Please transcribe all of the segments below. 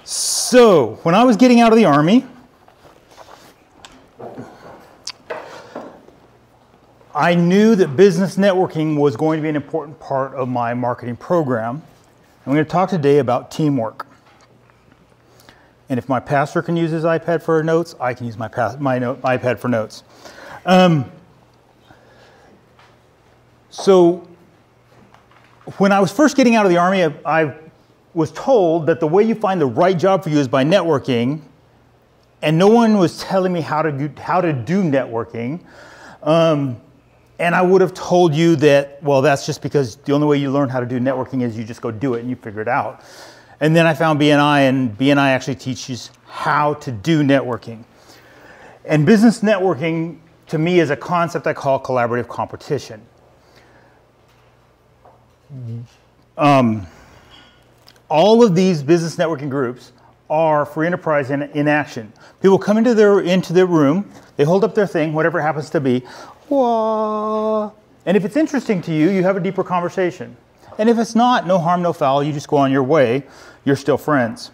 So, when I was getting out of the Army, I knew that business networking was going to be an important part of my marketing program. I'm going to talk today about teamwork. And if my pastor can use his iPad for notes, I can use my iPad for notes. So, when I was first getting out of the Army, I was told that the way you find the right job for you is by networking, and no one was telling me how to do networking. And I would have told you that, well, that's just because the only way you learn how to do networking is you just go do it and you figure it out. And then I found BNI, and BNI actually teaches how to do networking. And business networking, to me, is a concept I call collaborative competition. All of these business networking groups are free enterprise in action. People come into their room, they hold up their thing, whatever it happens to be, whoa. And if it's interesting to you, you have a deeper conversation. And if it's not, no harm, no foul, you just go on your way, you're still friends.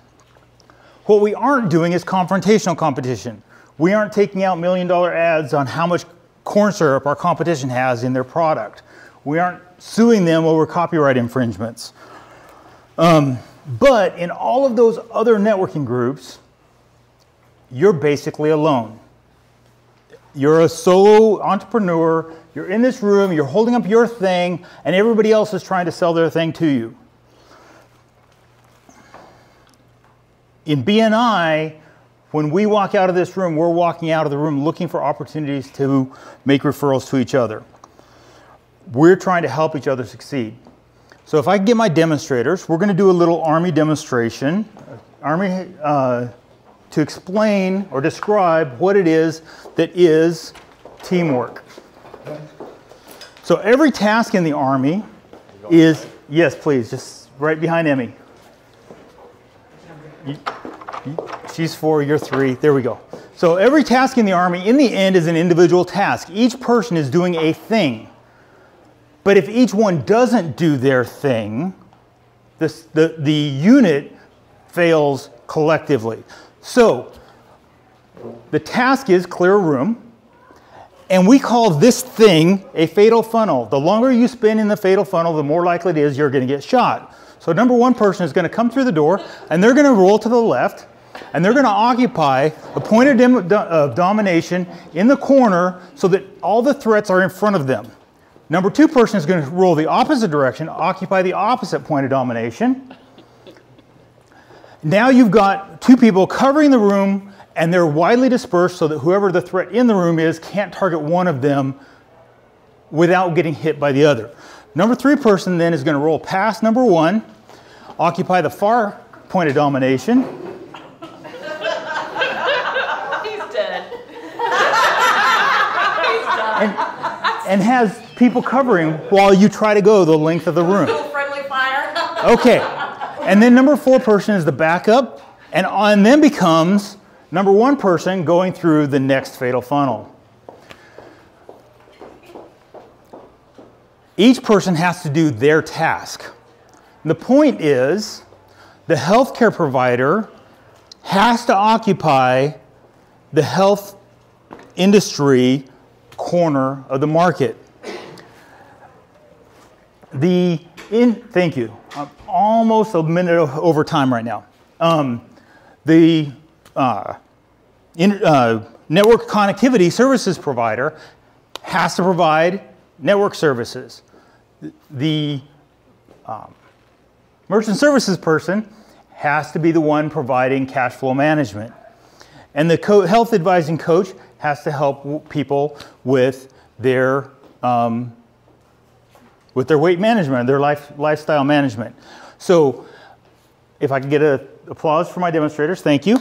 What we aren't doing is confrontational competition. We aren't taking out $1 million ads on how much corn syrup our competition has in their product. We aren't suing them over copyright infringements. But in all of those other networking groups, you're basically alone. You're a solo entrepreneur, you're in this room, you're holding up your thing, and everybody else is trying to sell their thing to you. In BNI, when we walk out of this room, we're walking out of the room looking for opportunities to make referrals to each other. We're trying to help each other succeed. So if I can get my demonstrators, we're going to do a little Army demonstration. To explain or describe what it is that is teamwork. So every task in the Army is, yes please, just right behind Emmy. She's 4, you're 3, there we go. So every task in the Army, in the end, is an individual task. Each person is doing a thing. But if each one doesn't do their thing, the unit fails collectively. So, the task is clear a room, and we call this thing a fatal funnel. The longer you spend in the fatal funnel, the more likely it is you're going to get shot. So number one person is going to come through the door, and they're going to roll to the left, and they're going to occupy a point of domination in the corner so that all the threats are in front of them. Number two person is going to roll the opposite direction, occupy the opposite point of domination. Now you've got two people covering the room, and they're widely dispersed so that whoever the threat in the room is can't target one of them without getting hit by the other. Number three person then is going to roll past number one, occupy the far point of domination. He's dead. He's done. And has people covering while you try to go the length of the room. Friendly fire. Okay. And then number four person is the backup, and then becomes number one person going through the next fatal funnel. Each person has to do their task. And the point is, the healthcare provider has to occupy the health industry corner of the market. Thank you. I'm almost a minute over time right now. The network connectivity services provider has to provide network services. The merchant services person has to be the one providing cash flow management. And the health advising coach has to help people with their weight management, their lifestyle management. So if I could get an applause for my demonstrators, thank you.